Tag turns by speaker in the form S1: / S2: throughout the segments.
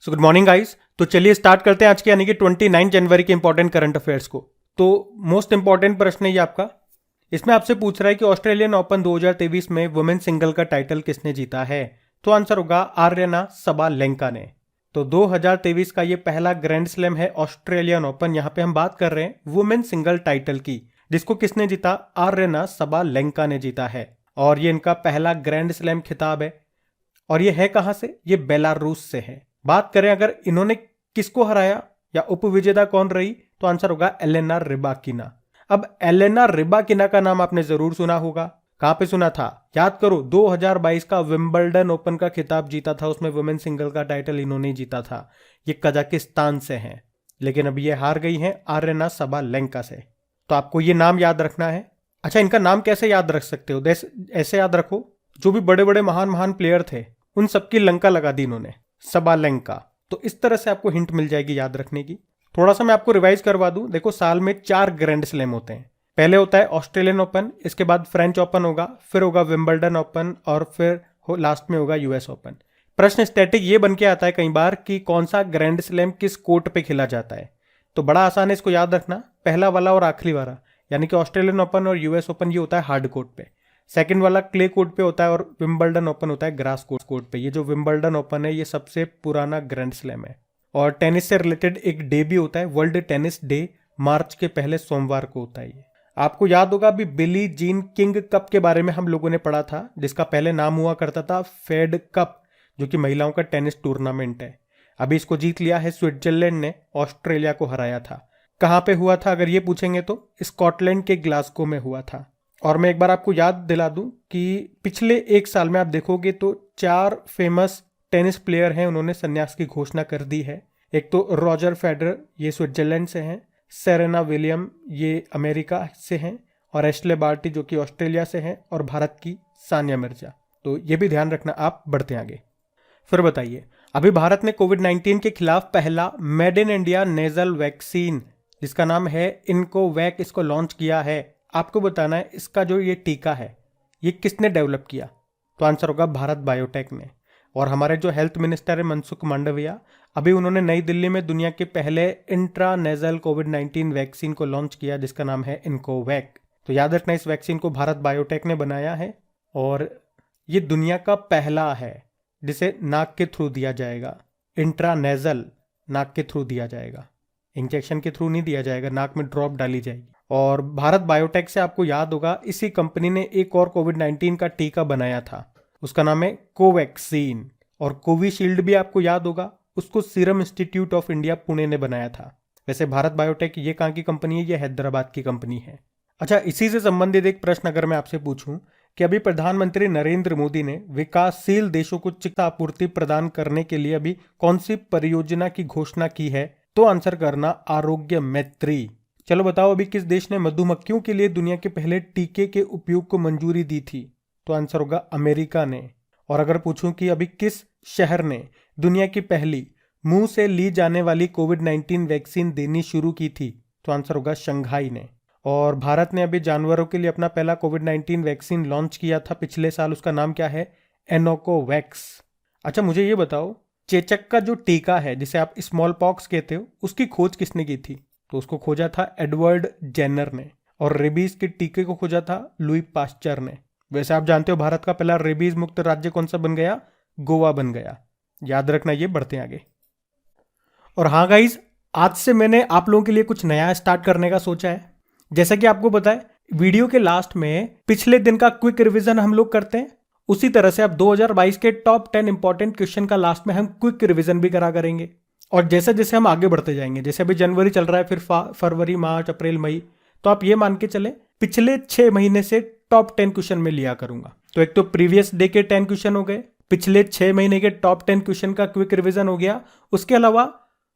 S1: So good morning guys. तो चलिए start करते हैं आज के यानी कि 29 जनवरी के इंपॉर्टेंट करंट अफेयर्स को। तो मोस्ट इंपॉर्टेंट प्रश्न है ये आपका। इसमें आपसे पूछ रहा है कि ऑस्ट्रेलियन ओपन 2023 में वुमेन सिंगल का टाइटल किसने जीता है। तो आंसर होगा आर्यना सबालेंका ने। तो 2023 का ये पहला ग्रैंड स्लैम है ऑस्ट्रेलियन ओपन। यहाँ पे हम बात कर रहे हैं वुमेन सिंगल टाइटल की, जिसको किसने जीता, आर्यना सबालेंका ने जीता है। और ये इनका पहला ग्रैंड स्लैम खिताब है। और ये है कहां से, ये बेलारूस से है। बात करें अगर इन्होंने किसको हराया या उपविजेता कौन रही, तो आंसर होगा एलेना रिबाकिना। अब एलेना रिबाकिना का नाम आपने जरूर सुना होगा। कहां पे सुना था, याद करो, 2022 का विंबलडन ओपन का खिताब जीता था, उसमें वुमेन सिंगल का टाइटल इन्होंने जीता था। ये कजाकिस्तान से हैं, लेकिन अब ये हार गई हैं आर्यना सबालेंका से। तो आपको ये नाम याद रखना है। अच्छा, इनका नाम कैसे याद रख सकते हो, ऐसे याद रखो, जो भी बड़े बड़े महान महान प्लेयर थे उन सबकी लंका लगा दी इन्होंने, सबालेंका। तो इस तरह से आपको हिंट मिल जाएगी याद रखने की। थोड़ा सा मैं आपको रिवाइज करवा दूं। देखो, साल में 4 ग्रैंड स्लैम होते हैं। पहले होता है ऑस्ट्रेलियन ओपन, इसके बाद फ्रेंच ओपन होगा, फिर होगा विंबलडन ओपन, और फिर लास्ट में होगा यूएस ओपन। प्रश्न स्टैटिक ये बन के आता है कई बार कि कौन सा ग्रैंड स्लैम किस कोर्ट पे खेला जाता है। तो बड़ा आसान है इसको याद रखना, पहला वाला और आखिरी वाला, यानी कि ऑस्ट्रेलियन ओपन और यूएस ओपन ये होता है हार्ड कोर्ट पे। सेकंड वाला क्ले कोर्ट पे होता है, और विंबलडन ओपन होता है ग्रास कोर्ट पे। ये जो विंबलडन ओपन है ये सबसे पुराना ग्रैंड स्लैम है। और टेनिस से रिलेटेड एक डे भी होता है, वर्ल्ड टेनिस डे, मार्च के पहले सोमवार को होता है ये। आपको याद होगा अभी बिली जीन किंग कप के बारे में हम लोगों ने पढ़ा था, जिसका पहले नाम हुआ करता था फेड कप, जो कि महिलाओं का टेनिस टूर्नामेंट है। अभी इसको जीत लिया है स्विट्जरलैंड ने, ऑस्ट्रेलिया को हराया था। कहां पे हुआ था अगर ये पूछेंगे तो स्कॉटलैंड के ग्लासगो में हुआ था। और मैं एक बार आपको याद दिला दूं कि पिछले एक साल में आप देखोगे तो 4 फेमस टेनिस प्लेयर हैं, उन्होंने संन्यास की घोषणा कर दी है। एक तो रॉजर फेडरर, ये स्विट्जरलैंड से हैं, सेरेना विलियम ये अमेरिका से हैं, और एशले बार्टी जो कि ऑस्ट्रेलिया से हैं, और भारत की सानिया मिर्जा। तो ये भी ध्यान रखना। आप बढ़ते हैं आगे। फिर बताइए, अभी भारत ने कोविड-19 के खिलाफ पहला made in India nasal vaccine, जिसका नाम है इनकोवैक, इसको लॉन्च किया है। आपको बताना है इसका जो ये टीका है ये किसने डेवलप किया। तो आंसर होगा भारत बायोटेक ने। और हमारे जो हेल्थ मिनिस्टर है मनसुख मांडविया, अभी उन्होंने नई दिल्ली में दुनिया के पहले इंट्रानेजल कोविड-19 वैक्सीन को लॉन्च किया, जिसका नाम है इनकोवैक। तो याद रखना, इस वैक्सीन को भारत बायोटेक ने बनाया है, और ये दुनिया का पहला है जिसे नाक के थ्रू दिया जाएगा। इंट्रानेजल, नाक के थ्रू दिया जाएगा, इंजेक्शन के थ्रू नहीं दिया जाएगा, नाक में ड्रॉप डाली जाएगी। और भारत बायोटेक से आपको याद होगा इसी कंपनी ने एक और कोविड-19 का टीका बनाया था, उसका नाम है कोवैक्सीन। और कोविशील्ड भी आपको याद होगा, उसको serum institute of India Pune ने बनाया था। वैसे भारत बायोटेक ये कहाँ की कंपनी है, ये हैदराबाद की कंपनी है। अच्छा, इसी से संबंधित एक प्रश्न अगर मैं आपसे पूछूं कि अभी प्रधानमंत्री नरेंद्र मोदी ने विकासशील देशों को चिकित्सा आपूर्ति प्रदान करने के लिए अभी कौन सी परियोजना की घोषणा की है, तो आंसर करना आरोग्य मैत्री। चलो बताओ, अभी किस देश ने मधुमक्खियों के लिए दुनिया के पहले टीके के उपयोग को मंजूरी दी थी, तो आंसर होगा अमेरिका ने। और अगर पूछूं कि अभी किस शहर ने दुनिया की पहली मुंह से ली जाने वाली कोविड-19 वैक्सीन देनी शुरू की थी, तो आंसर होगा शंघाई ने। और भारत ने अभी जानवरों के लिए अपना पहला कोविड-19 वैक्सीन लॉन्च किया था पिछले साल, उसका नाम क्या है, एनोकोवैक्स। अच्छा, मुझे ये बताओ, चेचक का जो टीका है जिसे आप स्मॉल पॉक्स कहते हो, उसकी खोज किसने की थी, तो उसको खोजा था एडवर्ड जेनर ने। और रेबीज के टीके को खोजा था लुई पास्चर ने। वैसे आप जानते हो भारत का पहला रेबीज मुक्त राज्य कौन सा बन गया, गोवा बन गया। याद रखना ये। बढ़ते हैं आगे। और हाँ गाइज, आज से मैंने आप लोगों के लिए कुछ नया स्टार्ट करने का सोचा है। जैसा कि आपको पता है, वीडियो के लास्ट में पिछले दिन का क्विक रिवीजन हम लोग करते हैं, उसी तरह से अब 2022 के टॉप 10 इंपॉर्टेंट क्वेश्चन का लास्ट में हम क्विक रिवीजन भी करा करेंगे। और जैसे जैसे हम आगे बढ़ते जाएंगे, जैसे अभी जनवरी चल रहा है, फिर फरवरी, मार्च, अप्रैल, मई, तो आप ये मान के चले पिछले 6 महीने से टॉप 10 क्वेश्चन में लिया करूंगा। तो एक तो प्रीवियस डे के 10 क्वेश्चन हो गए, पिछले 6 महीने के टॉप 10 क्वेश्चन का क्विक रिवीजन हो गया। उसके अलावा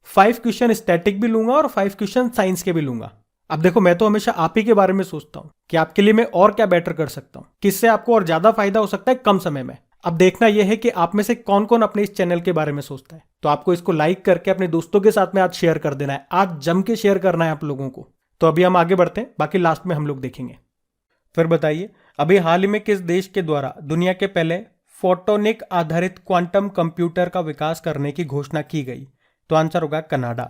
S1: 5 क्वेश्चन स्टैटिक भी लूंगा और 5 क्वेश्चन साइंस के भी लूंगा। अब देखो, मैं तो हमेशा आप ही के बारे में सोचता हूं कि आपके लिए मैं और क्या बेटर कर सकता हूं, किससे आपको और ज्यादा फायदा हो सकता है कम समय में। अब देखना यह है कि आप में से कौन कौन अपने इस चैनल के बारे में सोचता है। तो आपको इसको लाइक करके अपने दोस्तों के साथ में आज शेयर कर देना है, आज जम के शेयर करना है आप लोगों को। तो अभी हम आगे बढ़ते हैं, बाकी लास्ट में हम लोग देखेंगे। फिर बताइए, अभी हाल ही में किस देश के द्वारा दुनिया के पहले फोटोनिक आधारित क्वांटम कंप्यूटर का विकास करने की घोषणा की गई? तो आंसर होगा कनाडा।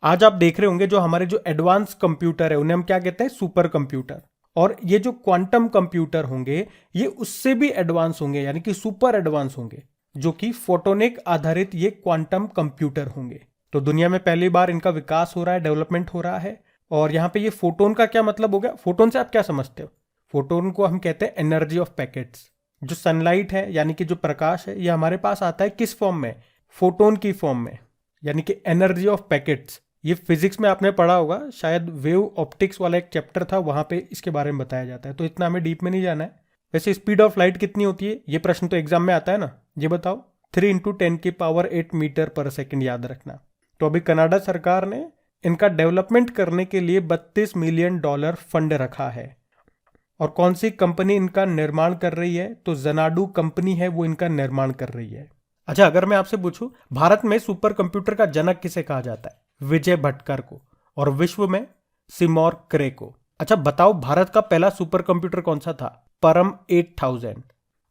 S1: आज आप देख रहे होंगे जो हमारे जो एडवांस कंप्यूटर है उन्हें हम क्या कहते हैं? Super computer. और ये जो क्वांटम कंप्यूटर होंगे ये उससे भी एडवांस होंगे, यानी कि सुपर एडवांस होंगे, जो कि फोटोनिक आधारित ये क्वांटम कंप्यूटर होंगे। तो दुनिया में पहली बार इनका विकास हो रहा है, डेवलपमेंट हो रहा है। और यहाँ पे ये फोटोन का क्या मतलब हो गया? फोटोन से आप क्या समझते हो? फोटोन को हम कहते हैं एनर्जी ऑफ पैकेट्स। जो सनलाइट है यानी कि जो प्रकाश है ये हमारे पास आता है किस फॉर्म में? फोटोन की फॉर्म में, यानी कि एनर्जी ऑफ पैकेट्स। ये फिजिक्स में आपने पढ़ा होगा, शायद वेव ऑप्टिक्स वाला एक चैप्टर था, वहां पे इसके बारे में बताया जाता है। तो इतना हमें डीप में नहीं जाना है। वैसे स्पीड ऑफ लाइट कितनी होती है? ये प्रश्न तो एग्जाम में आता है ना, ये बताओ। 3 × 10⁸ मीटर पर सेकेंड, याद रखना। तो अभी कनाडा सरकार ने इनका डेवलपमेंट करने के लिए $32 मिलियन फंड रखा है। और कौन सी कंपनी इनका निर्माण कर रही है? तो ज़नाडू कंपनी है वो इनका निर्माण कर रही है। अच्छा, अगर मैं आपसे पूछूं भारत में सुपर कंप्यूटर का जनक किसे कहा जाता है? विजय भटकर को। और विश्व में सिमोर क्रे को। अच्छा बताओ, भारत का पहला सुपर कंप्यूटर कौन सा था? परम 8000।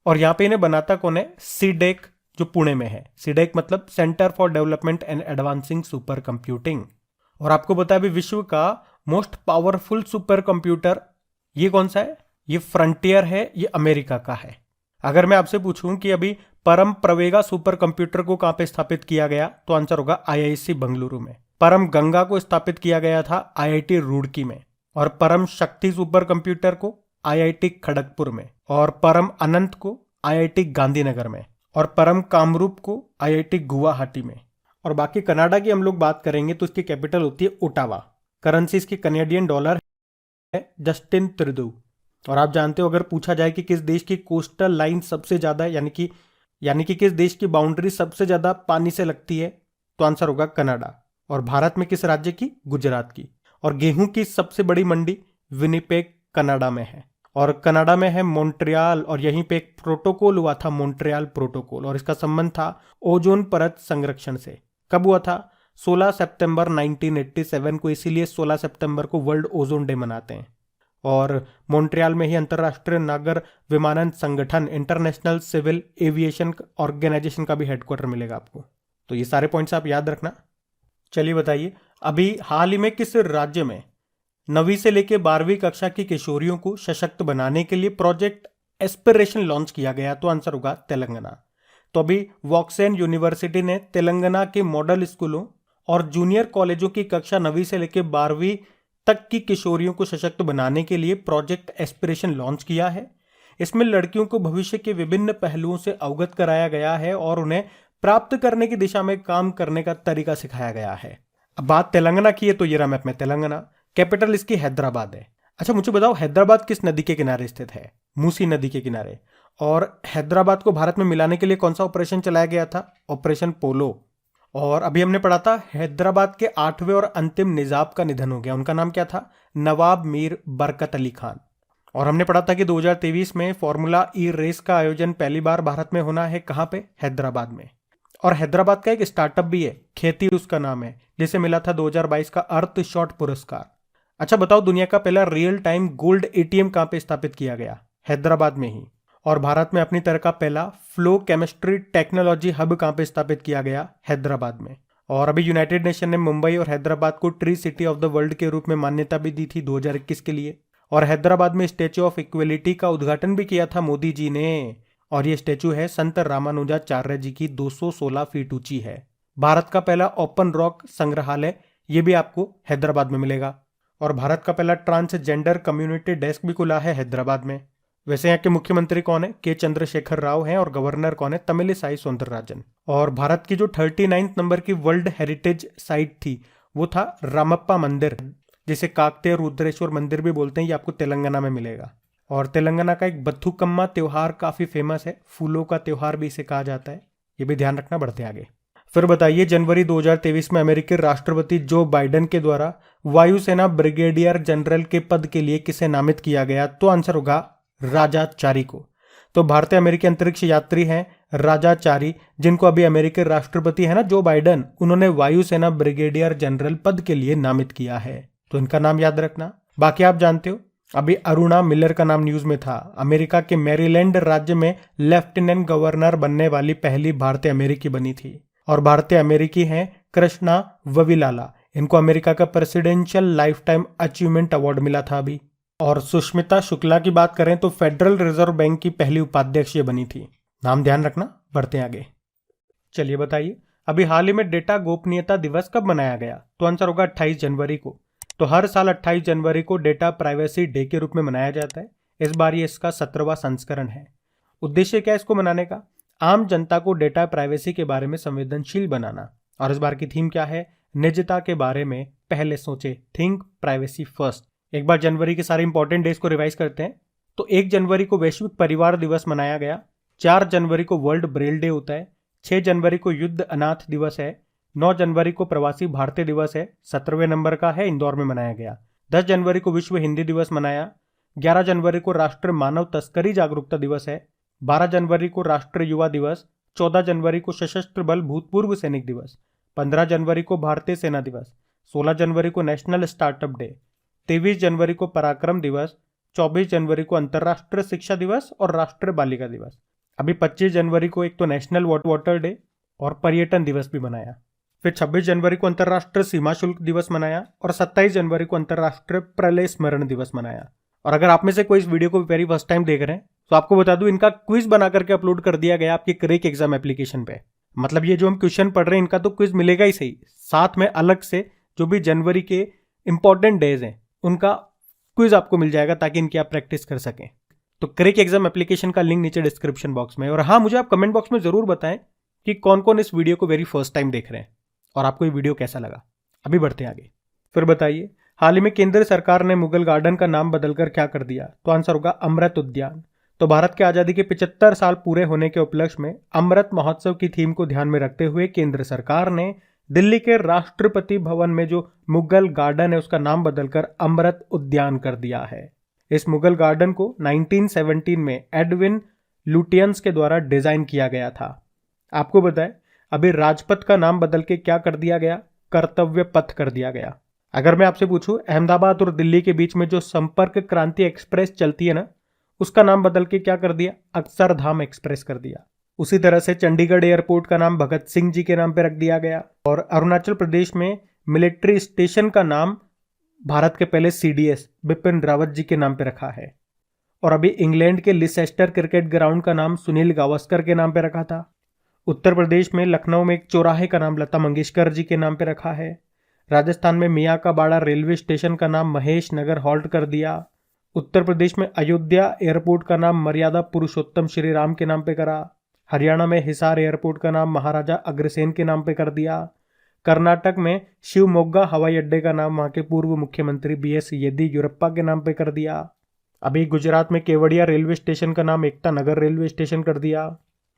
S1: और यहां पे इन्हें बनाता कौन है? सीडेक, जो पुणे में है। सीडेक मतलब centre for development and advancing super computing. और आपको पता है अभी विश्व का मोस्ट पावरफुल सुपर कंप्यूटर ये कौन सा है? ये फ्रंटियर है, ये अमेरिका का है। अगर मैं आपसे पूछूं कि अभी परम प्रवेगा सुपर कंप्यूटर को कहां पे स्थापित किया गया, तो आंसर होगा IISc बेंगलुरु में। परम गंगा को स्थापित किया गया था IIT रुड़की में। और परम शक्ति सुपर कंप्यूटर को IIT खड़गपुर में। और परम अनंत को IIT गांधीनगर में। और परम कामरूप को IIT गुवाहाटी में। और बाकी कनाडा की हम लोग बात करेंगे तो इसकी कैपिटल होती है ओटावा। करेंसी इसकी कैनेडियन डॉलर है जस्टिन त्रिदू। और आप जानते हो अगर पूछा जाए कि किस देश की कोस्टल लाइन सबसे ज्यादा है, यानी कि किस देश की बाउंड्री सबसे ज्यादा पानी से लगती है, तो आंसर होगा कनाडा। और भारत में किस राज्य की? गुजरात की। और गेहूं की सबसे बड़ी मंडी विनिपेग कनाडा में है। और कनाडा में है मॉन्ट्रियल। और यहीं पे एक प्रोटोकॉल हुआ था, मॉन्ट्रियल प्रोटोकॉल, और इसका संबंध था ओजोन परत संरक्षण से। कब हुआ था? 16 सितंबर 1987 को। इसीलिए 16 सितंबर को वर्ल्ड ओजोन डे मनाते हैं। और मॉन्ट्रियल में ही अंतरराष्ट्रीय नागर विमानन संगठन इंटरनेशनल सिविल एविएशन ऑर्गेनाइजेशन का भी हेडक्वार्टर मिलेगा आपको। तो ये सारे पॉइंट्स आप याद रखना। चलिए बताइए, अभी हाल ही में किस राज्य में 9वीं से लेकर 12वीं कक्षा की किशोरियों को सशक्त बनाने के लिए प्रोजेक्ट एस्पिरेशन लॉन्च किया गया? तो आंसर होगा तेलंगाना। तो अभी वॉक्सेन यूनिवर्सिटी ने तेलंगाना के मॉडल स्कूलों और जूनियर कॉलेजों की कक्षा 9वीं से लेकर 12वीं तक की किशोरियों को सशक्त बनाने के लिए प्रोजेक्ट एस्पिरेशन लॉन्च किया है। इसमें लड़कियों को भविष्य के विभिन्न पहलुओं से अवगत कराया गया है और उन्हें प्राप्त करने की दिशा में काम करने का तरीका सिखाया गया है। अब बात तेलंगाना की है तो ये रहा मैप में तेलंगाना। कैपिटल इसकी हैदराबाद है। अच्छा मुझे बताओ, हैदराबाद किस नदी के किनारे स्थित है? मूसी नदी के किनारे। और हैदराबाद को भारत में मिलाने के लिए कौन सा ऑपरेशन चलाया गया था? ऑपरेशन पोलो। और अभी हमने पढ़ा था हैदराबाद के 8वें और अंतिम निजाम का निधन हो गया। उनका नाम क्या था? नवाब मीर बरकत अली खान। और हमने पढ़ा था कि 2023 में फॉर्मूला ई रेस का आयोजन पहली बार भारत में होना है। कहां पे? हैदराबाद में। और हैदराबाद का एक स्टार्टअप भी है, खेती उसका नाम है, जिसे मिला था 2022 का अर्थ शॉट पुरस्कार। अच्छा बताओ, दुनिया का पहला रियल टाइम गोल्ड ATM कहां पे स्थापित किया गया? हैदराबाद में ही। और भारत में अपनी तरह का पहला फ्लो केमिस्ट्री टेक्नोलॉजी हब कहां पे स्थापित किया गया? हैदराबाद में। और अभी यूनाइटेड नेशन ने मुंबई और हैदराबाद को tree city of the world के रूप में मान्यता भी दी थी 2021 के लिए। और हैदराबाद में स्टैच्यू ऑफ इक्वलिटी का उद्घाटन भी किया था मोदी जी ने। और ये स्टैच्यू है संत रामानुजाचार्य जी की, 216 फीट ऊंची है। भारत का पहला ओपन रॉक संग्रहालय ये भी आपको हैदराबाद में मिलेगा। और भारत का पहला ट्रांसजेंडर कम्युनिटी डेस्क भी खुला है हैदराबाद में। वैसे यहाँ के मुख्यमंत्री कौन है? के चंद्रशेखर राव हैं। और गवर्नर कौन है? तमिलिसाई सौंदरराजन। और भारत की जो 39 नंबर की वर्ल्ड हेरिटेज साइट थी वो था रामप्पा मंदिर, जिसे काकतीय रुद्रेश्वर मंदिर भी बोलते हैं। ये आपको तेलंगाना में मिलेगा। और तेलंगाना का एक बथुकम्मा त्योहार काफी फेमस है, फूलों का त्योहार भी इसे कहा जाता है। ये भी ध्यान रखना, बढ़ते आगे। फिर बताइए, जनवरी 2023 में अमेरिकी राष्ट्रपति जो बाइडेन के द्वारा वायुसेना ब्रिगेडियर जनरल के पद के लिए किसे नामित किया गया? तो आंसर होगा राजा चारी को। तो भारतीय अमेरिकी अंतरिक्ष यात्री हैं राजा चारी, जिनको अभी अमेरिकी राष्ट्रपति है ना जो बाइडेन, उन्होंने वायुसेना ब्रिगेडियर जनरल पद के लिए नामित किया है। तो इनका नाम याद रखना। बाकी आप जानते हो अभी अरुणा मिलर का नाम न्यूज में था। अमेरिका के मैरीलैंड राज्य में लेफ्टिनेंट गवर्नर बनने वाली पहली भारतीय अमेरिकी बनी थी। और भारतीय अमेरिकी हैं कृष्णा वविलाला। इनको अमेरिका का presidential life time achievement award मिला था अभी। और सुष्मिता शुक्ला की बात करें तो फेडरल रिजर्व बैंक की पहली उपाध्यक्ष ये बनी थी। नाम ध्यान रखना, बढ़ते हैं आगे। चलिए बताइए, अभी हाल ही में डेटा गोपनीयता दिवस कब मनाया गया? तो आंसर होगा 28 जनवरी को। तो हर साल 28 जनवरी को डेटा प्राइवेसी डे के रूप में मनाया जाता है। इस बार ये इसका 17वां संस्करण है। उद्देश्य क्या है इसको मनाने का? आम जनता को डेटा प्राइवेसी के बारे में संवेदनशील बनाना। और इस बार की थीम क्या है? निजता के बारे में पहले सोचे, थिंक प्राइवेसी फर्स्ट। एक बार जनवरी के सारे इंपॉर्टेंट डेज को रिवाइज करते हैं। तो 1 जनवरी को वैश्विक परिवार दिवस मनाया गया। 4 जनवरी को वर्ल्ड ब्रेल डे होता है। 6 जनवरी को युद्ध अनाथ दिवस है। 9 जनवरी को प्रवासी भारतीय दिवस है, 17वें नंबर का है, इंदौर में मनाया गया। 10 जनवरी को विश्व हिंदी दिवस मनाया। 11 जनवरी को राष्ट्रीय मानव तस्करी जागरूकता दिवस है। 12 जनवरी को राष्ट्रीय युवा दिवस। 14 जनवरी को सशस्त्र बल भूतपूर्व सैनिक दिवस। 15 जनवरी को भारतीय सेना दिवस। 16 जनवरी को नेशनल स्टार्टअप डे। 23 जनवरी को पराक्रम दिवस। 24 जनवरी को अंतर्राष्ट्रीय शिक्षा दिवस और राष्ट्रीय बालिका दिवस। अभी 25 जनवरी को एक तो नेशनल वाटर डे और पर्यटन दिवस भी मनाया। फिर 26 जनवरी को अंतर्राष्ट्रीय सीमा शुल्क दिवस मनाया और 27 जनवरी को अंतर्राष्ट्रीय प्रलय स्मरण दिवस मनाया। और अगर आप में से कोई इस वीडियो को वेरी फर्स्ट टाइम देख रहे हैं तो आपको बता दूं, इनका क्विज बना करके अपलोड कर दिया गया आपके क्रेक एग्जाम एप्लीकेशन पे। मतलब ये जो हम क्वेश्चन पढ़ रहे हैं इनका तो क्विज मिलेगा ही सही, साथ में अलग से जो भी जनवरी के इंपॉर्टेंट डेज हैं उनका क्विज आपको मिल जाएगा ताकि इनकी आप प्रैक्टिस कर सकें। तो क्रेक एग्जाम एप्लीकेशन का लिंक नीचे डिस्क्रिप्शन बॉक्स में। और हाँ, मुझे आप कमेंट बॉक्स में जरूर बताएं कि कौन कौन इस वीडियो को वेरी फर्स्ट टाइम देख रहे हैं और आपको ये वीडियो कैसा लगा। अभी बढ़ते हैं आगे। फिर बताइए, हाल ही में केंद्र सरकार ने मुगल गार्डन का नाम बदलकर क्या कर दिया? तो आंसर होगा अमृत उद्यान। तो भारत की आजादी के 75 साल पूरे होने के उपलक्ष्य में अमृत महोत्सव की थीम को ध्यान में रखते हुए केंद्र सरकार ने दिल्ली के राष्ट्रपति भवन में जो मुगल गार्डन है उसका नाम बदलकर अमृत उद्यान कर दिया है। इस मुगल गार्डन को 1917 में एडविन लुटियंस के द्वारा डिजाइन किया गया था। आपको बताएं, अभी राजपथ का नाम बदल के क्या कर दिया गया? कर्तव्य पथ कर दिया गया। अगर मैं आपसे पूछूं, अहमदाबाद और दिल्ली के बीच में जो संपर्क क्रांति एक्सप्रेस चलती है ना, उसका नाम बदल के क्या कर दिया? अक्षरधाम एक्सप्रेस कर दिया। उसी तरह से चंडीगढ़ एयरपोर्ट का नाम भगत सिंह जी के नाम पे रख दिया गया। और अरुणाचल प्रदेश में मिलिट्री स्टेशन का नाम भारत के पहले सीडीएस बिपिन रावत जी के नाम पे रखा है। और अभी इंग्लैंड के लिसेस्टर क्रिकेट ग्राउंड का नाम सुनील गावस्कर के नाम पे रखा था। उत्तर प्रदेश में लखनऊ में एक चौराहे का नाम लता मंगेशकर जी के नाम पे रखा है। राजस्थान में मियाँ का बाड़ा रेलवे स्टेशन का नाम महेश नगर हॉल्ट कर दिया। उत्तर प्रदेश में अयोध्या एयरपोर्ट का नाम मर्यादा पुरुषोत्तम श्री राम के नाम पे करा। हरियाणा में हिसार एयरपोर्ट का नाम महाराजा अग्रसेन के नाम पे कर दिया। कर्नाटक में शिवमोग्गा हवाई अड्डे का नाम वहां के पूर्व मुख्यमंत्री बीएस येदियुरप्पा के नाम पे कर दिया। अभी गुजरात में केवड़िया रेलवे स्टेशन का नाम एकता नगर रेलवे स्टेशन कर दिया।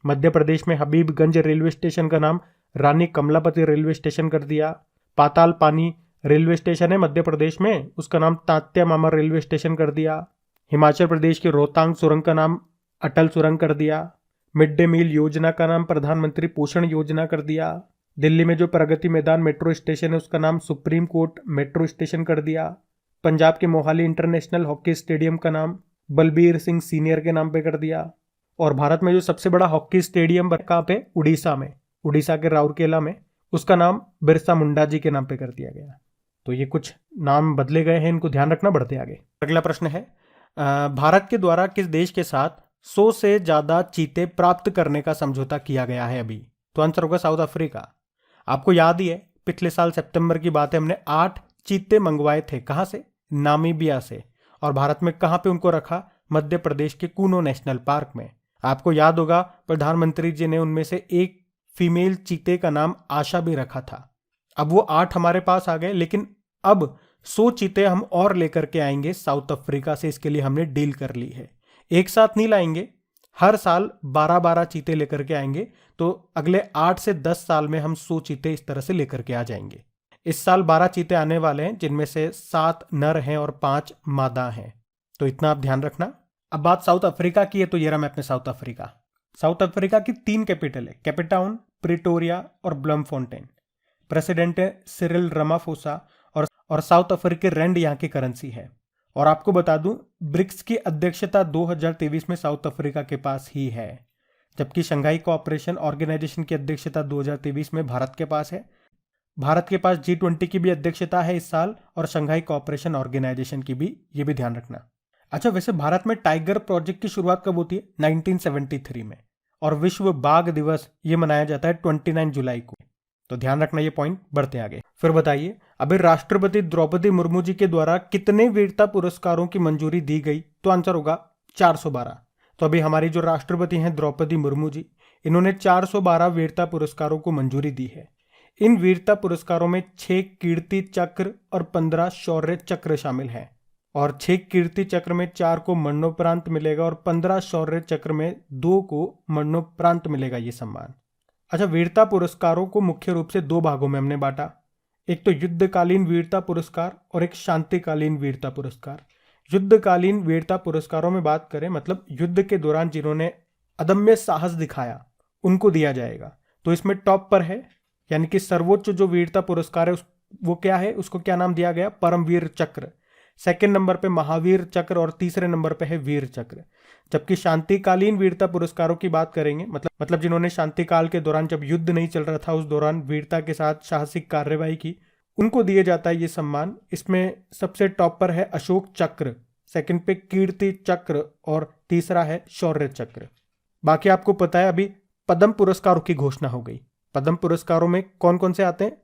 S1: मध्य प्रदेश में हबीबगंज रेलवे स्टेशन का नाम रानी कमलापति रेलवे स्टेशन कर दिया। पाताल पानी रेलवे स्टेशन है मध्य प्रदेश में, उसका नाम तात्या मामा रेलवे स्टेशन कर दिया। हिमाचल प्रदेश की रोहतांग सुरंग का नाम अटल सुरंग कर दिया। मिड डे मील योजना का नाम प्रधानमंत्री पोषण योजना कर दिया। दिल्ली में जो प्रगति मैदान मेट्रो स्टेशन है उसका नाम सुप्रीम कोर्ट मेट्रो स्टेशन कर दिया। पंजाब के मोहाली इंटरनेशनल हॉकी स्टेडियम का नाम बलबीर सिंह सीनियर के नाम पे कर दिया। और भारत में जो सबसे बड़ा हॉकी स्टेडियम कहाँ पे? उड़ीसा में, उड़ीसा के राउरकेला में, उसका नाम बिरसा मुंडा जी के नाम पे कर दिया गया। तो ये कुछ नाम बदले गए हैं, इनको ध्यान रखना। बढ़ते आगे। अगला प्रश्न है, भारत के द्वारा किस देश के साथ 100 से ज्यादा चीते प्राप्त करने का समझौता किया गया है अभी? तो आंसर होगा साउथ अफ्रीका। आपको याद ही है, पिछले साल सितंबर की बात है, हमने 8 चीते मंगवाए थे। कहां से? नामीबिया से। और भारत में कहां पे उनको रखा? मध्य प्रदेश के कूनो नेशनल पार्क में। आपको याद होगा प्रधानमंत्री जी ने उनमें से एक फीमेल चीते का नाम आशा भी रखा था। अब वो 8 हमारे पास आ गए, लेकिन अब 100 चीते हम और लेकर के आएंगे साउथ अफ्रीका से। इसके लिए हमने डील कर ली है। एक साथ नहीं लाएंगे, हर साल 12-12 चीते लेकर के आएंगे। तो अगले 8 से 10 साल में हम 100 चीते इस तरह से लेकर के आ जाएंगे। इस साल 12 चीते आने वाले हैं, जिनमें से 7 नर हैं और 5 मादा हैं। तो इतना आप ध्यान रखना। अब बात साउथ अफ्रीका की है, तो ये रहा मैप में साउथ अफ्रीका। साउथ अफ्रीका की 3 कैपिटल है, कैपटाउन, प्रिटोरिया और ब्लमफोंटेन। प्रेसिडेंट है सिरिल रामाफोसा और साउथ अफ्रीकी रैंड यहाँ की करेंसी है। और आपको बता दूं, ब्रिक्स की अध्यक्षता 2023 में साउथ अफ्रीका के पास ही है, जबकि शंघाई कोऑपरेशन ऑर्गेनाइजेशन की अध्यक्षता 2023 में भारत के पास है। भारत के पास G20 की भी अध्यक्षता है इस साल, और शंघाई कोऑपरेशन ऑर्गेनाइजेशन की भी, ये भी ध्यान रखना। अच्छा, वैसे भारत में टाइगर प्रोजेक्ट की शुरुआत कब होती है? 1973 में, और विश्व बाघ दिवस ये मनाया जाता है 29 जुलाई को। तो ध्यान रखना ये पॉइंट। बढ़ते आगे। फिर बताइए, अभी राष्ट्रपति द्रौपदी मुर्मू जी के द्वारा कितने वीरता पुरस्कारों की मंजूरी दी गई? तो आंसर होगा 412। तो अभी हमारी जो राष्ट्रपति हैं द्रौपदी मुर्मू जी, इन्होंने 412 वीरता पुरस्कारों को मंजूरी दी है। इन वीरता पुरस्कारों में 6 कीर्ति चक्र और 15 शौर्य चक्र शामिल हैं, और 6 कीर्ति चक्र में 4 को मरणोपरांत मिलेगा और 15 शौर्य चक्र में 2 को मरणोपरांत मिलेगा ये सम्मान। अच्छा, वीरता पुरस्कारों को मुख्य रूप से 2 भागों में हमने बांटा। एक तो युद्धकालीन वीरता पुरस्कार और एक शांतिकालीन वीरता पुरस्कार। युद्धकालीन वीरता पुरस्कारों में बात करें, मतलब युद्ध के दौरान जिन्होंने अदम्य साहस दिखाया उनको दिया जाएगा। तो इसमें टॉप पर है, यानी कि सर्वोच्च जो वीरता पुरस्कार है वो क्या है, उसको क्या नाम दिया गया? परमवीर चक्र। सेकंड नंबर पे महावीर चक्र और तीसरे नंबर पे है वीर चक्र। जबकि शांतिकालीन वीरता पुरस्कारों की बात करेंगे, मतलब जिन्होंने शांतिकाल के दौरान, जब युद्ध नहीं चल रहा था, उस दौरान वीरता के साथ साहसिक कार्यवाही की, उनको दिए जाता है ये सम्मान। इसमें सबसे टॉप पर है अशोक चक्र, सेकंड पे कीर्ति चक्र और तीसरा है शौर्य चक्र। बाकी आपको पता है अभी पद्म पुरस्कारों की घोषणा हो गई। पद्म पुरस्कारों में कौन कौन से आते हैं?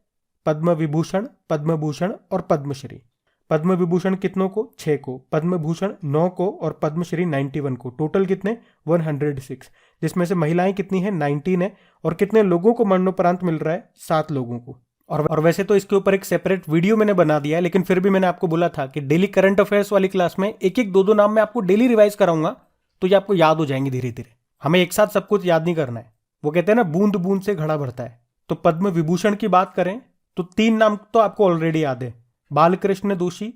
S1: पद्म विभूषण, पद्म भूषण और पद्मश्री। पद्म विभूषण कितनों को? 6 को, पद्म भूषण 9 को और पद्मश्री 91 को। टोटल कितने? 106, जिसमें से महिलाएं कितनी है? 19 है। और कितने लोगों को मरणोपरांत मिल रहा है? 7 लोगों को। और वैसे तो इसके ऊपर एक सेपरेट वीडियो मैंने बना दिया है, लेकिन फिर भी मैंने आपको बोला था कि डेली करंट अफेयर्स वाली क्लास में एक एक 2 नाम मैं आपको डेली रिवाइज कराऊंगा, तो ये आपको याद हो जाएंगे धीरे धीरे। हमें एक साथ सब कुछ याद नहीं करना है। वो कहते हैं ना, बूंद बूंद से घड़ा भरता है। तो पद्म विभूषण की बात करें तो 3 नाम तो आपको ऑलरेडी याद है, बालकृष्ण दोषी,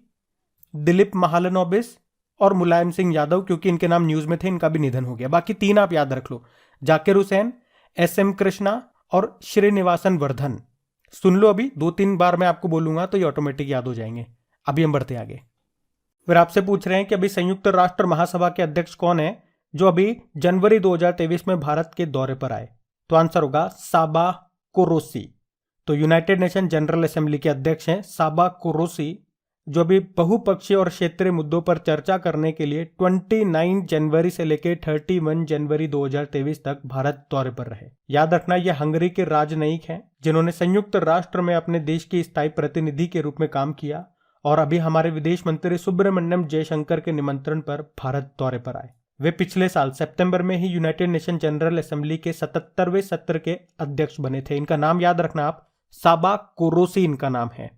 S1: दिलीप महालनोबिस और मुलायम सिंह यादव, क्योंकि इनके नाम न्यूज में थे, इनका भी निधन हो गया। बाकी 3 आप याद रख लो, जाकिर हुसैन, SM कृष्णा और श्रीनिवासन वर्धन। सुन लो, अभी 2-3 बार मैं आपको बोलूंगा तो ये ऑटोमेटिक याद हो जाएंगे। अभी हम बढ़ते आगे। फिर आपसे पूछ रहे हैं कि अभी संयुक्त राष्ट्र महासभा के अध्यक्ष कौन है जो अभी जनवरी 2023 में भारत के दौरे पर आए? तो आंसर होगा साबा कोरोसी। तो यूनाइटेड नेशन जनरल असेंबली के अध्यक्ष हैं साबा कोरोसी, जो अभी बहुपक्षीय और क्षेत्रीय मुद्दों पर चर्चा करने के लिए 29 जनवरी से लेकर 31 जनवरी 2023 तक भारत दौरे पर रहे। याद रखना, यह हंगरी के राजनयिक हैं जिन्होंने संयुक्त राष्ट्र में अपने देश के स्थायी प्रतिनिधि के रूप में काम किया, और अभी हमारे विदेश मंत्री सुब्रमण्यम जयशंकर के निमंत्रण पर भारत दौरे पर आए। वे पिछले साल सितंबर में ही यूनाइटेड नेशन जनरल असेंबली के 77वें सत्र के अध्यक्ष बने थे। इनका नाम याद रखना आप, साबा कोरोसी इनका नाम है।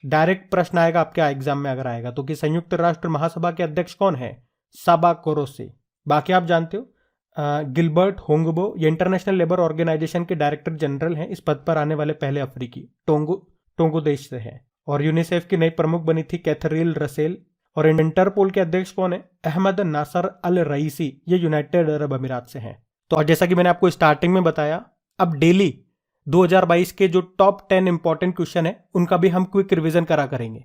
S1: डायरेक्ट प्रश्न आएगा आपके एग्जाम में अगर आएगा तो, कि संयुक्त राष्ट्र महासभा के अध्यक्ष कौन है? साबा कोरोसी। बाकी आप जानते हो, गिलबर्ट होंगबो, ये इंटरनेशनल लेबर ऑर्गेनाइजेशन के डायरेक्टर जनरल हैं। इस पद पर आने वाले पहले अफ्रीकी टोंगो देश से हैं। और यूनिसेफ की नई प्रमुख बनी थी कैथरीन रसेल। और इंटरपोल के अध्यक्ष कौन है? अहमद नासर अल रईसी, ये यूनाइटेड अरब अमीरात से हैं। तो जैसा कि मैंने आपको स्टार्टिंग में बताया, अब डेली 2022 के जो टॉप 10 इंपॉर्टेंट क्वेश्चन है उनका भी हम क्विक रिवीजन करा करेंगे,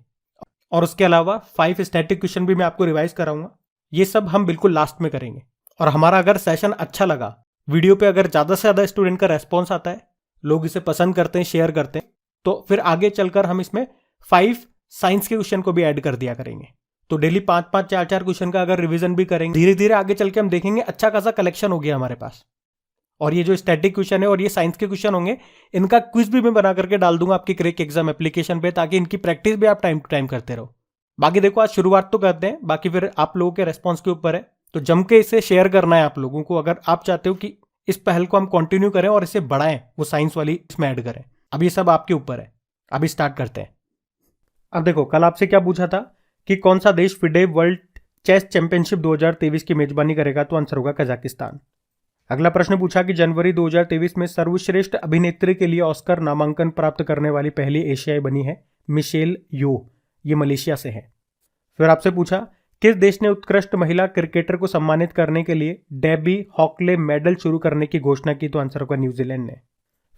S1: और उसके अलावा 5 स्टैटिक क्वेश्चन भी मैं आपको रिवाइज कराऊंगा। ये सब हम बिल्कुल लास्ट में करेंगे। और हमारा अगर सेशन अच्छा लगा, वीडियो पे अगर ज्यादा से ज्यादा स्टूडेंट का रेस्पॉन्स आता है, लोग इसे पसंद करते हैं, शेयर करते हैं, तो फिर आगे चलकर हम इसमें 5 साइंस के क्वेश्चन को भी ऐड कर दिया करेंगे। तो डेली 5-5, 4-4 क्वेश्चन का अगर रिवीजन भी करेंगे, धीरे धीरे आगे चल के हम देखेंगे अच्छा खासा कलेक्शन हो गया हमारे पास। और ये जो स्टैटिक क्वेश्चन है और ये साइंस के क्वेश्चन होंगे, इनका क्विज भी मैं बना करके डाल दूंगा आपकी क्रेक एग्जाम एप्लीकेशन पे, ताकि इनकी प्रैक्टिस भी आप टाइम टू टाइम करते रहो। बाकी देखो, आज शुरुआत तो करते हैं, बाकी फिर आप लोगों के रेस्पॉन्स के ऊपर है। तो जम के इसे शेयर करना है आप लोगों को, अगर आप चाहते हो कि इस पहल को हम कंटिन्यू करें और इसे बढ़ाएं, वो साइंस वाली इसमें ऐड करें। अब ये सब आपके ऊपर है। अभी स्टार्ट करते हैं। अब देखो, कल आपसे क्या पूछा था कि कौन सा देश फिडे वर्ल्ड चेस चैंपियनशिप 2023 की मेजबानी करेगा? तो आंसर होगा कजाकिस्तान। अगला प्रश्न पूछा कि जनवरी 2023 में सर्वश्रेष्ठ अभिनेत्री के लिए ऑस्कर नामांकन प्राप्त करने वाली पहली एशियाई बनी है मिशेल यो, ये मलेशिया से है। फिर आपसे पूछा किस देश ने उत्कृष्ट महिला क्रिकेटर को सम्मानित करने के लिए डेबी हॉकले मेडल शुरू करने की घोषणा की? तो आंसर होगा न्यूजीलैंड ने।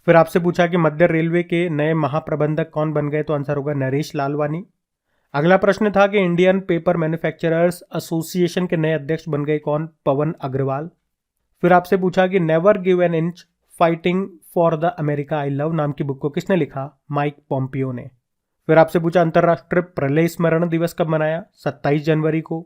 S1: फिर आपसे पूछा कि मध्य रेलवे के नए महाप्रबंधक कौन बन गए? तो आंसर होगा नरेश लालवानी। अगला प्रश्न था कि इंडियन पेपर मैन्युफैक्चरर्स एसोसिएशन के नए अध्यक्ष बन गए कौन? पवन अग्रवाल। फिर आपसे पूछा कि never give an inch fighting for the America I love नाम की बुक को किसने लिखा? माइक पोम्पियो ने। फिर आपसे पूछा अंतर्राष्ट्रीय प्रलय स्मरण दिवस कब मनाया? 27 जनवरी को।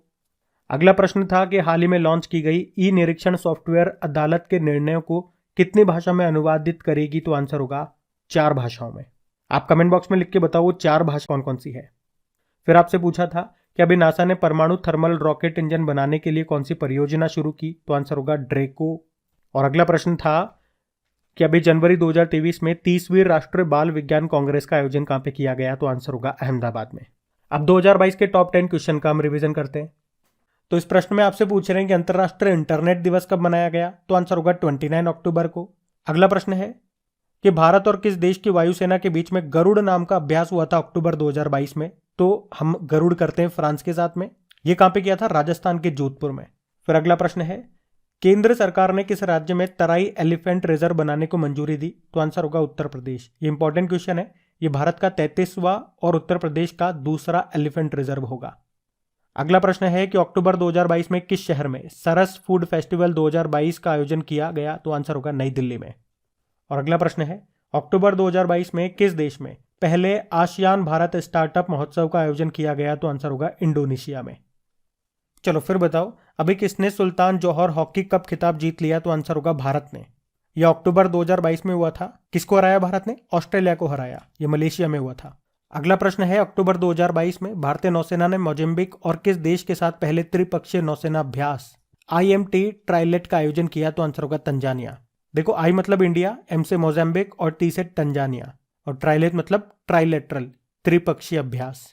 S1: अगला प्रश्न था कि हाल ही में लॉन्च की गई ई निरीक्षण सॉफ्टवेयर अदालत के निर्णयों को कितनी भाषा में अनुवादित करेगी? तो आंसर होगा 4 भाषाओं में। आप कमेंट बॉक्स में लिख के बताओ वो 4 भाषा कौन कौन सी है। फिर आपसे पूछा था कि अभी नासा ने परमाणु थर्मल रॉकेट इंजन बनाने के लिए कौन सी परियोजना शुरू की? तो आंसर होगा ड्रेको। और अगला प्रश्न था कि अभी जनवरी 2023 में 30वीं राष्ट्रीय बाल विज्ञान कांग्रेस का आयोजन कहां पे किया गया? तो आंसर होगा अहमदाबाद में। अब 2022 के टॉप 10 क्वेश्चन का हम रिवीजन करते हैं। तो इस प्रश्न में आपसे पूछ रहे हैं कि अंतर्राष्ट्रीय इंटरनेट दिवस कब मनाया गया? तो आंसर होगा 29 अक्टूबर को। अगला प्रश्न है कि भारत और किस देश की वायुसेना के बीच में गरुड़ नाम का अभ्यास हुआ था अक्टूबर 2022 में? तो हम गरुड़ करते हैं फ्रांस के साथ में। ये कहां पे किया था? राजस्थान के जोधपुर में। फिर अगला प्रश्न है केंद्र सरकार ने किस राज्य में तराई एलिफेंट रिजर्व बनाने को मंजूरी दी? तो आंसर होगा उत्तर प्रदेश। ये इंपॉर्टेंट क्वेश्चन है। ये भारत का 33वां और उत्तर प्रदेश का दूसरा एलिफेंट रिजर्व होगा। अगला प्रश्न है कि अक्टूबर 2022 में किस शहर में सरस फूड फेस्टिवल 2022 का आयोजन किया गया? तो आंसर होगा नई दिल्ली में। और अगला प्रश्न है अक्टूबर 2022 में किस देश में पहले आसियान भारत स्टार्टअप महोत्सव का आयोजन किया गया? तो आंसर होगा इंडोनेशिया में। चलो फिर बताओ अभी किसने सुल्तान जौहर हॉकी कप खिताब जीत लिया? तो आंसर होगा भारत ने। यह अक्टूबर 2022 में हुआ था। किसको हराया भारत ने? ऑस्ट्रेलिया को हराया। यह मलेशिया में हुआ था। अगला प्रश्न है अक्टूबर 2022 में भारतीय नौसेना ने मोजाम्बिक और किस देश के साथ पहले त्रिपक्षीय नौसेना अभ्यास IMT ट्राइलेट का आयोजन किया? तो आंसर होगा तंजानिया। देखो आई मतलब इंडिया, M से मोजाम्बिक और T से तंजानिया और ट्राइलेट मतलब ट्राइलेटरल त्रिपक्षीय अभ्यास।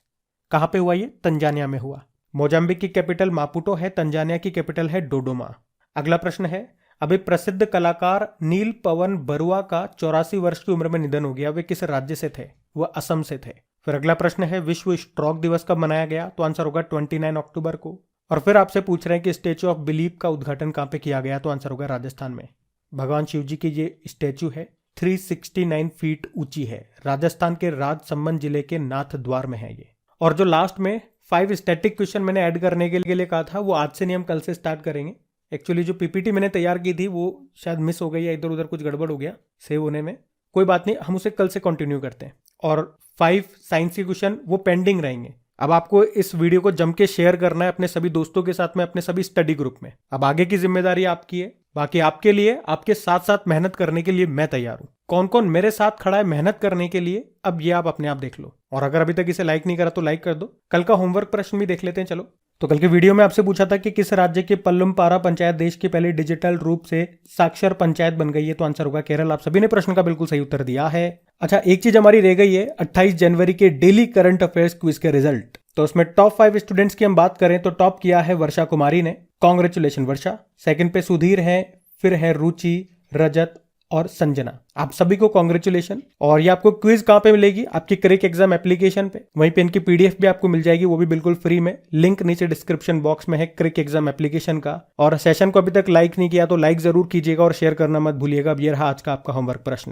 S1: कहां पे हुआ? ये तंजानिया में हुआ। मोजाम्बिक की कैपिटल मापुटो है, तंजानिया की कैपिटल है डोडोमा। अगला प्रश्न है अभी प्रसिद्ध कलाकार नील पवन बरुआ का 84 वर्ष की उम्र में निधन हो गया। वे किस राज्य से थे? वह असम से थे। फिर अगला प्रश्न है विश्व स्ट्रोक दिवस कब मनाया गया? तो आंसर होगा 29 अक्टूबर को। और फिर आपसे पूछ रहे हैं कि स्टेचू ऑफ बिलीफ का उद्घाटन कहां पे किया गया? तो आंसर होगा राजस्थान में। भगवान शिव जी की ये स्टेचू है, 369 फीट ऊंची है। राजस्थान के राजसमंद जिले के नाथ द्वार में है ये। और जो लास्ट में 5 स्टैटिक क्वेश्चन मैंने ऐड करने के लिए कहा था वो आज से नहीं, हम कल से स्टार्ट करेंगे। एक्चुअली जो PPT मैंने तैयार की थी वो शायद मिस हो गई या इधर उधर कुछ गड़बड़ हो गया सेव होने में। कोई बात नहीं, हम उसे कल से कंटिन्यू करते हैं। और 5 साइंस के क्वेश्चन वो पेंडिंग रहेंगे। अब आपको इस वीडियो को जम के शेयर करना है अपने सभी दोस्तों के साथ में, अपने सभी स्टडी ग्रुप में। अब आगे की जिम्मेदारी आपकी है। बाकी आपके लिए, आपके साथ साथ मेहनत करने के लिए मैं तैयार हूं। कौन कौन मेरे साथ खड़ा है मेहनत करने के लिए, अब ये आप अपने आप देख लो। और अगर अभी तक इसे लाइक नहीं करा तो लाइक कर दो। कल का होमवर्क प्रश्न भी देख लेते हैं। चलो, तो कल के वीडियो में आपसे पूछा था कि किस राज्य की पल्लुमपारा पंचायत देश की पहली डिजिटल रूप से साक्षर पंचायत बन गई है? तो आंसर होगा केरल। आप सभी ने प्रश्न का बिल्कुल सही उत्तर दिया है। अच्छा, एक चीज हमारी रह गई है 28 जनवरी के डेली करंट अफेयर्स क्विज के रिजल्ट। तो उसमें टॉप 5 स्टूडेंट्स की हम बात करें तो टॉप किया है वर्षा कुमारी ने। कांग्रेचुलेशन वर्षा। सेकंड पे सुधीर है, फिर है रुचि, रजत और संजना। आप सभी को कांग्रेचुलेशन। और ये आपको क्विज कहां पे मिलेगी? आपकी क्रिक एग्जाम एप्लीकेशन पे। वहीं पे इनकी PDF भी आपको मिल जाएगी, वो भी बिल्कुल फ्री में। लिंक नीचे डिस्क्रिप्शन बॉक्स में है क्रिक एग्जाम एप्लीकेशन का। और सेशन को अभी तक लाइक नहीं किया तो लाइक जरूर कीजिएगा और शेयर करना मत भूलिएगा। अब ये रहा आज का आपका होमवर्क प्रश्न।